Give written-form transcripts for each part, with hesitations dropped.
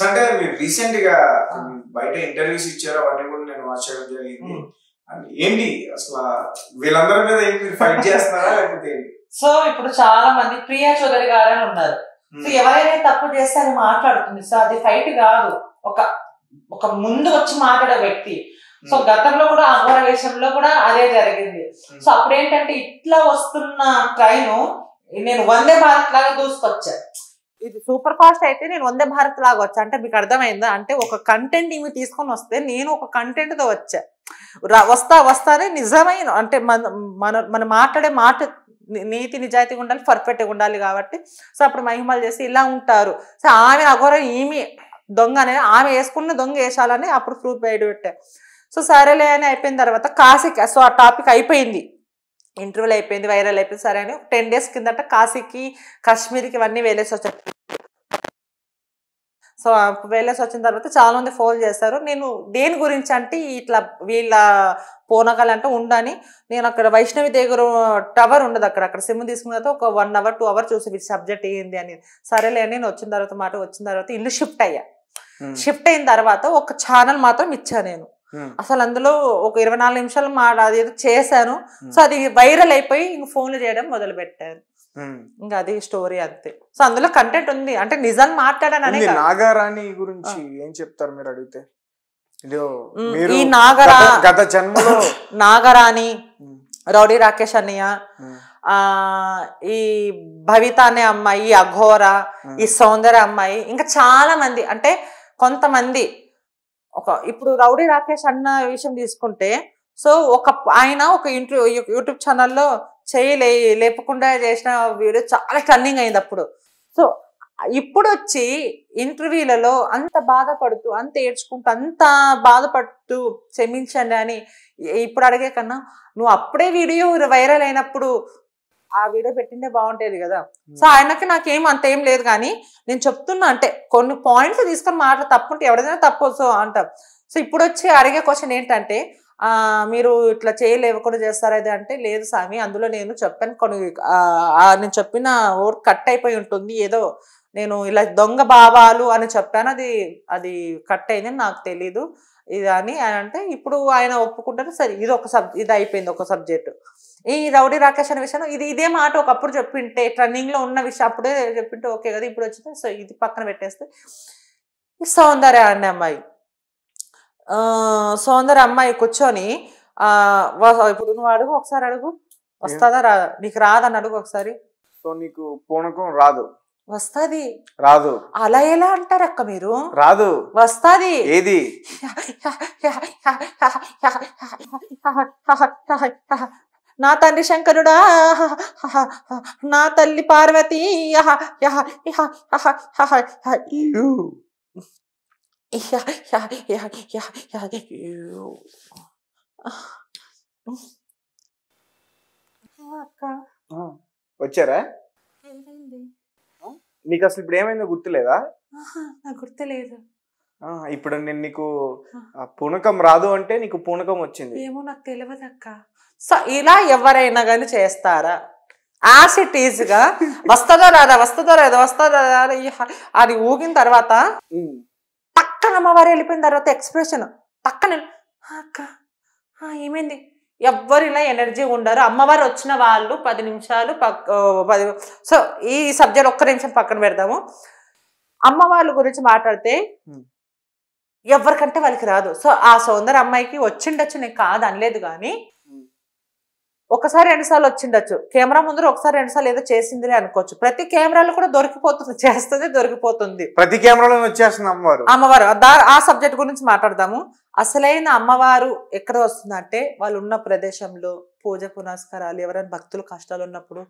అంటే మీరు రీసెంట్ గా బయట ఇంటర్వ్యూస్ ఇచ్చారు, అవన్నీ కూడా నేను వాచ్ చేయడం జరిగింది. ఏంటి అసలు వీళ్ళందరి మీద ఏంటి ఫైట్ చేస్తున్నారా లేకపోతే ఏంటి? సో ఇప్పుడు చాలా మంది ప్రియా చౌదరి గారు అని ఉన్నారు. సో ఎవరైనా తప్పు చేస్తే అది మాట్లాడుతుంది. సో అది ఫైట్ కాదు, ఒక ముందు వచ్చి మాట్లాడే వ్యక్తి. సో గతంలో కూడా అఘోర వేషంలో కూడా అదే జరిగింది. సో అప్పుడు ఏంటంటే ఇట్లా వస్తున్న ట్రైన్ నేను వందే భారత్ లాగా దూసుకొచ్చా. ఇది సూపర్ ఫాస్ట్ అయితే నేను వందే భారత్ లాగా వచ్చా. అంటే మీకు అర్థమైందా? అంటే ఒక కంటెంట్ ఇవి తీసుకొని వస్తే నేను ఒక కంటెంట్ తో వచ్చా. వస్తానే నిజమైన అంటే మన మాట్లాడే మాట నీతి నిజాయితీగా ఉండాలి, పర్ఫెక్ట్గా ఉండాలి కాబట్టి సో అప్పుడు మహిమలు చేసి ఇలా ఉంటారు. సో ఆమె అఘోర ఈమె దొంగ అనేది ఆమె వేసుకున్న దొంగ వేసాలని అప్పుడు ప్రూఫ్ బయట పెట్టా. సో సరేలే అని అయిపోయిన తర్వాత కాశీకి సో ఆ టాపిక్ అయిపోయింది, ఇంటర్వ్యూలు అయిపోయింది, వైరల్ అయిపోయింది. సరే అని 10 days కిందట కాశీకి కాశ్మీర్కి ఇవన్నీ వెళ్ళేసి వచ్చాను. సో వెళ్ళేసి వచ్చిన తర్వాత చాలా మంది ఫోన్ చేస్తారు. నేను దేని గురించి అంటే ఇట్లా వీళ్ళ పూనకాలు అంటే ఉండని నేను అక్కడ వైష్ణవి దగ్గర టవర్ ఉండదు, అక్కడ సిమ్ తీసుకున్న తర్వాత ఒక 1 hour 2 hours చూసి వీటి సబ్జెక్ట్ ఏంది అని. సరేలే అని నేను వచ్చిన తర్వాత ఇల్లు షిఫ్ట్ అయ్యా. షిఫ్ట్ అయిన తర్వాత ఒక ఛానల్ మాత్రం ఇచ్చా నేను. అసలు అందులో ఒక 24 నిమిషాలు అది ఏదో చేశాను. సో అది వైరల్ అయిపోయి ఇంక ఫోన్లు చేయడం మొదలు పెట్టారు. ఇంకా అది స్టోరీ అంతే. సో అందులో కంటెంట్ ఉంది, అంటే నిజాలు మాట్లాడాను. నాగారాణి గురించి ఏం చెప్తారు మీరు అడిగితే? ఈ నాగరాణి, రౌడీ రాకేష్ అన్నయ్య, ఈ భవిత అనే అమ్మాయి, ఈ అఘోర, ఈ సౌందర్య అమ్మాయి, ఇంకా చాలా మంది. అంటే కొంతమంది ఇప్పుడు రౌడీ రాకేష్ అన్న విషయం తీసుకుంటే సో ఆయన ఒక యూట్యూబ్ ఛానల్లో లేపకుండా చేసిన వీడియో చాలా టర్నింగ్ అయింది అప్పుడు. సో ఇప్పుడు వచ్చి ఇంటర్వ్యూలలో అంత బాధపడుతూ అంత ఏడ్చుకుంటూ అంత బాధపడుతూ క్షమించండి అని ఇప్పుడు అడిగే కన్నా నువ్వు అప్పుడే వీడియో వైరల్ అయినప్పుడు ఆ వీడియో పెట్టిందే బాగుంటేది కదా. సో ఆయనకి నాకేం అంత ఏం లేదు, కానీ నేను చెప్తున్నా అంటే కొన్ని పాయింట్స్ తీసుకొని మాట తప్పుంటే ఎవరైనా తప్పు సో అంటాం. సో ఇప్పుడు వచ్చి అడిగే క్వశ్చన్ ఏంటంటే మీరు ఇట్లా చేయలేవకుండా చేస్తారా ఇది అంటే, లేదు స్వామి అందులో నేను చెప్పాను కొన్ని నేను చెప్పిన ఓట్ కట్ అయిపోయి ఉంటుంది, ఏదో నేను ఇలా దొంగ భావాలు అని చెప్పాను, అది కట్ అయిందని నాకు తెలీదు ఇది అని అంటే ఇప్పుడు ఆయన ఒప్పుకుంటారు. సరే ఇది అయిపోయింది ఒక సబ్జెక్ట్. ఈ రౌడీ రాకేష్ అనే విషయం ఇదే మాట ఒకప్పుడు చెప్పింటే ట్రెండింగ్ లో ఉన్న విషయం అప్పుడే చెప్పింటే ఓకే కదా. ఇప్పుడు వచ్చింది సో ఇది పక్కన పెట్టేస్తే ఈ సౌందర్య అనే అమ్మాయి కూర్చొని ఇప్పుడు నువ్వు అడుగు ఒకసారి, అడుగు వస్తుందా రాదా, నీకు రాదని అడుగు ఒకసారి. సో నీకు పూనకం రాదు? వస్తాది. రాదు అలా ఎలా అంటారు అక్క మీరు? రాదు, వస్తాది. ఏది? నా తండ్రి శంకరుడా, నా తల్లి పార్వతి, వచ్చారా? నీకు అసలు ఇప్పుడు ఏమైందో గుర్తులేదా? నాకు గుర్తులేదు. ఇప్పుడు నేను నీకు పూనకం రాదు అంటే నీకు పూనకం వచ్చింది ఏమో నాకు తెలియదు అక్క. సో ఇలా ఎవరైనా కానీ చేస్తారా? యాజ్ ఇట్ ఈజ్ గా వస్తుందో రాదా అది ఊగిన తర్వాత పక్కన అమ్మవారు వెళ్ళిపోయిన తర్వాత ఎక్స్ప్రెషన్ పక్కన అక్క ఏమైంది, ఎవ్వరిలా ఎనర్జీ ఉండరు. అమ్మవారు వచ్చిన వాళ్ళు 10 నిమిషాలు సో ఈ సబ్జెక్ట్ 1 నిమిషం పక్కన పెడదాము. అమ్మవాళ్ళ గురించి మాట్లాడితే ఎవరికంటే వాళ్ళకి రాదు. సో ఆ సౌందర్య అమ్మాయికి వచ్చిండొచ్చు, నేను కాదు అనలేదు, కానీ ఒకసారి 2 సార్లు వచ్చిండొచ్చు. కెమెరా ముందర ఒకసారి 2 సార్లు ఏదో చేసిందిలే అనుకోవచ్చు. ప్రతి కెమెరాలో కూడా దొరికిపోతుంది, చేస్తుంది దొరికిపోతుంది, ప్రతి కెమెరాలో వచ్చేస్తుంది అమ్మవారు. ఆ సబ్జెక్ట్ గురించి మాట్లాడదాము. అసలైన అమ్మవారు ఎక్కడ వస్తుందంటే వాళ్ళు ఉన్న ప్రదేశంలో పూజ పునస్కారాలు, ఎవరైనా భక్తులు కష్టాలు ఉన్నప్పుడు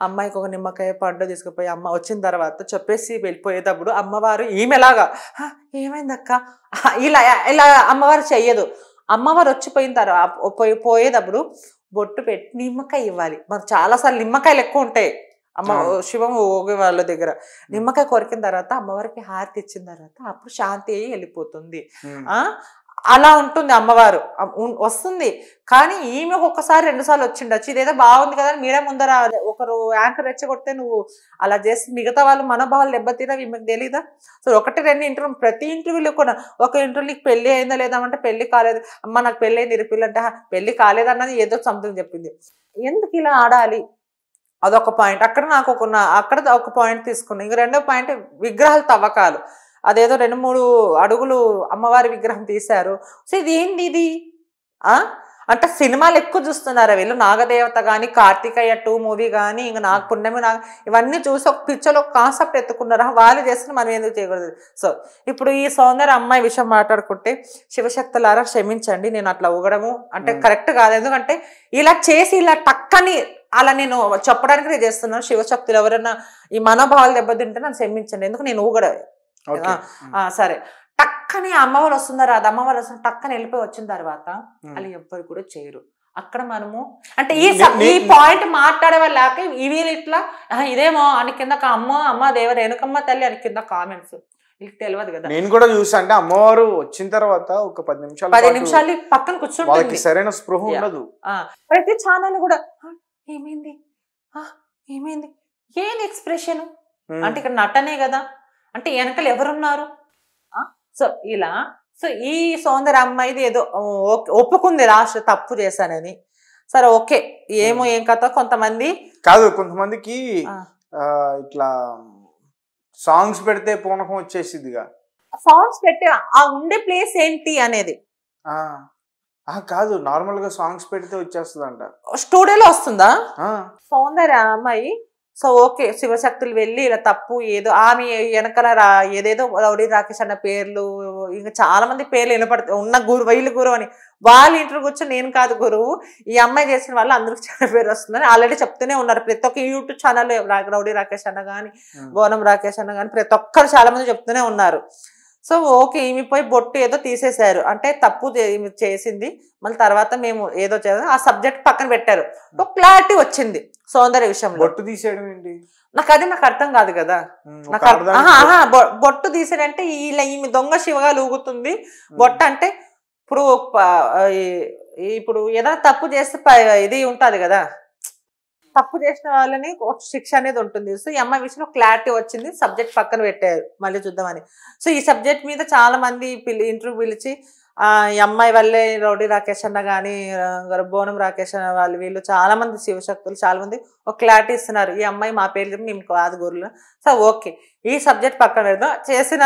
అమ్మాయికి ఒక నిమ్మకాయ పండు తీసుకుపోయి అమ్మ వచ్చిన తర్వాత చెప్పేసి వెళ్ళిపోయేటప్పుడు అమ్మవారు ఈమెలాగా ఏమైందక్క ఇలా అమ్మవారు చెయ్యదు. అమ్మవారు వచ్చిపోయిన తర్వాత పోయేటప్పుడు బొట్టు పెట్టి నిమ్మకాయ ఇవ్వాలి. మనకు చాలాసార్లు నిమ్మకాయలు ఎక్కువ ఉంటాయి శివం ఓగే వాళ్ళ దగ్గర. నిమ్మకాయ కొరికిన తర్వాత అమ్మవారికి హారతి ఇచ్చిన తర్వాత అప్పుడు శాంతి అయ్యి వెళ్ళిపోతుంది. అలా ఉంటుంది అమ్మవారు వస్తుంది. కానీ ఈమె ఒక్కసారి 2 సార్లు వచ్చిండొచ్చు, ఇదేదో బాగుంది కదా మీడియా ముందర ఒకరు యాంకర్ రెచ్చగొడితే నువ్వు అలా చేసి మిగతా వాళ్ళు మనోభావాలు దెబ్బతీరా ఈమెకు తెలీదా? సో 1-2 ఇంటర్వ్యూ, ప్రతి ఇంటర్వ్యూలో కూడా ఒక ఇంటర్వ్యూ నీకు పెళ్లి అయిందా లేదా అంటే పెళ్లి కాలేదు, అమ్మ నాకు పెళ్లి అయింది ఇరుపిల్లు అంటే పెళ్లి కాలేదన్నది ఏదో సంథింగ్ చెప్పింది. ఎందుకు ఇలా ఆడాలి? అదొక పాయింట్. అక్కడ ఒక పాయింట్ తీసుకున్నాను. ఇంక రెండో పాయింట్ విగ్రహాల తవ్వకాలు. అదేదో 2-3 అడుగులు అమ్మవారి విగ్రహం తీశారు. సో ఇది ఏంది ఇది? అంటే సినిమాలు ఎక్కువ చూస్తున్నారా వీళ్ళు? నాగదేవత కానీ, కార్తికేయ 2 మూవీ కానీ, ఇంకా పున్నమి ఇవన్నీ చూసి ఒక పిక్చర్లో కాన్సెప్ట్ ఎత్తుకున్నారా? వాళ్ళు చేసిన మనం ఎందుకు చేయకూడదు? సో ఇప్పుడు ఈ సౌందర్య అమ్మాయి విషయం మాట్లాడుకుంటే, శివశక్తులారా క్షమించండి, నేను అట్లా ఊగడము అంటే కరెక్ట్ కాదు. ఎందుకంటే ఇలా చేసి ఇలా టక్కని అలా నేను చెప్పడానికి నేను చేస్తున్నాను. శివశక్తులు ఎవరైనా ఈ మనోభావాలు దెబ్బతింటే నన్ను క్షమించండి, ఎందుకు నేను ఊగడ సరే. టక్కని అమ్మవారు వస్తున్నారు, అది అమ్మవారు వస్తుంది, టక్కని వెళ్ళిపోయి వచ్చిన తర్వాత అలా ఎవ్వరు కూడా చేయరు. అక్కడ మనము అంటే ఈ పాయింట్ మాట్లాడే వాళ్ళక వీళ్ళు ఇట్లా ఇదేమో అని కింద అమ్మ దేవ రేణుకమ్మ తల్లి అని కింద కామెంట్స్ వీళ్ళకి తెలియదు కదా. నేను కూడా చూసా, అంటే అమ్మవారు వచ్చిన తర్వాత ఒక 10 నిమిషాలు పక్కన కూర్చొని సరైన స్పృహ ఉండదు. ప్రతి ఛానల్ కూడా ఏమైంది ఏమైంది ఏంది ఎక్స్ప్రెషన్ అంటే ఇక్కడ నటనే కదా, అంటే వెనకలు ఎవరున్నారు? సో ఇలా సో ఈ సౌందర్య అమ్మాయిది ఏదో ఒప్పుకుంది లాస్ట్ తప్పు చేశానని. సరే ఓకే, ఏమో ఏం కథ. కొంతమందికి ఇట్లా సాంగ్స్ పెడితే పూనకం వచ్చేసిదిగా. సాంగ్స్ పెట్టి ఆ ఉండే ప్లేస్ ఏంటి అనేది కాదు, నార్మల్ గా సాంగ్స్ పెడితే వచ్చేస్తుందంట. స్టూడియోలో వస్తుందా సౌందర్య అమ్మాయి? సో ఓకే, శివశక్తులు వెళ్ళి ఇలా తప్పు ఏదో ఆమె వెనకాల ఏదేదో రౌడీ రాకేష్ అన్న పేర్లు, ఇంకా చాలా మంది పేర్లు వినపడతాయి ఉన్న వీళ్ళు గురువు అని. వాళ్ళు ఇంటర్వ్యూ కూర్చొని నేను కాదు గురువు, ఈ అమ్మాయి చేసిన వాళ్ళు అందరికి చాలా పేరు వస్తుందని ఆల్రెడీ చెప్తూనే ఉన్నారు. ప్రతి ఒక్క యూట్యూబ్ ఛానల్లో రౌడీ రాకేష్ అన్న కానీ, బోనం రాకేష్ అన్న కానీ ప్రతి ఒక్కరు చాలా మంది చెప్తూనే ఉన్నారు. సో ఓకే, ఈమె పోయి బొట్టు ఏదో తీసేశారు అంటే తప్పు చేసింది, మళ్ళీ తర్వాత మేము ఏదో చేద్దాం ఆ సబ్జెక్ట్ పక్కన పెట్టారు. ఒక క్లారిటీ వచ్చింది సౌందర్య విషయంలో. బొట్టు తీసేయడం ఏంటి నాకు అర్థం కాదు కదా. బొట్టు తీసేడంటే ఈమె దొంగ శివగా లూగుతుంది. బొట్టు అంటే ఇప్పుడు ఏదైనా తప్పు చేస్తే ఇది ఉంటుంది కదా, తప్పు చేసిన వాళ్ళని శిక్ష అనేది ఉంటుంది. సో ఈ అమ్మాయి విషయంలో క్లారిటీ వచ్చింది, సబ్జెక్ట్ పక్కన పెట్టారు మళ్ళీ చూద్దామని. సో ఈ సబ్జెక్ట్ మీద చాలా మంది ఇంటర్వ్యూ పిలిచి ఈ అమ్మాయి వల్లే రౌడీ రాకేష్ అన్న కానీ, బోనం రాకేష్ అన్న వాళ్ళు వీళ్ళు చాలా మంది శివశక్తులు చాలా మంది ఒక క్లారిటీ ఇస్తున్నారు. ఈ అమ్మాయి మా పేరు చెప్పి మేము కాదు గురువులు. సో ఓకే, ఈ సబ్జెక్ట్ పక్కన పెడదాం. చేసిన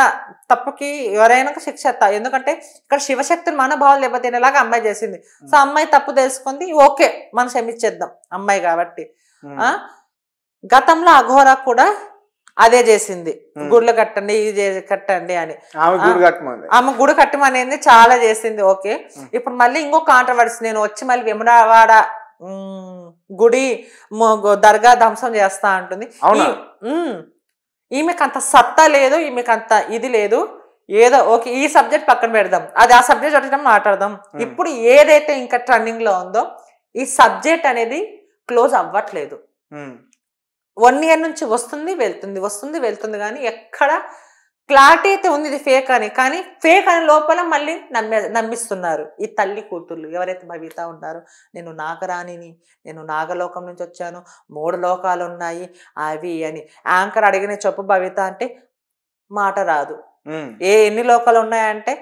తప్పుకి ఎవరైనా శిక్ష, ఎందుకంటే ఇక్కడ శివశక్తులు మనోభావాలు దెబ్బతినేలాగా అమ్మాయి చేసింది. సో అమ్మాయి తప్పు తెలుసుకుంది, ఓకే మనం క్షమించేద్దాం అమ్మాయి కాబట్టి. గతంలో అఘోరా కూడా అదే చేసింది, గుళ్ళు కట్టండి ఇది కట్టండి అని. ఆమె గుడి కట్టమనేది చాలా చేసింది. ఓకే, ఇప్పుడు మళ్ళీ ఇంకో కాంట్రవర్సీ, నేను వచ్చి మళ్ళీ వేములవాడ గుడి దర్గా ధ్వంసం చేస్తా అంటుంది. ఈమెకు అంత సత్తా లేదు, ఈమెకు అంత ఇది లేదు. ఏదో ఓకే, ఈ సబ్జెక్ట్ పక్కన పెడదాం, అది ఆ సబ్జెక్ట్ వచ్చి మాట్లాడదాం. ఇప్పుడు ఏదైతే ఇంకా ట్రెండింగ్ లో ఉందో ఈ సబ్జెక్ట్ అనేది క్లోజ్ అవ్వట్లేదు. 1 year నుంచి వస్తుంది వెళ్తుంది కానీ ఎక్కడ క్లారిటీ అయితే ఉంది ఇది ఫేక్ అని. కానీ ఫేక్ అని లోపల మళ్ళీ నమ్మిస్తున్నారు ఈ తల్లి కూతుర్లు ఎవరైతే భవిత ఉన్నారో. నేను నాగరాణిని, నేను నాగలోకం నుంచి వచ్చాను, 3 లోకాలు ఉన్నాయి అవి అని. యాంకర్ అడిగిన చెప్పు భవిత అంటే మాట రాదు. ఎన్ని లోకాలు ఉన్నాయంటే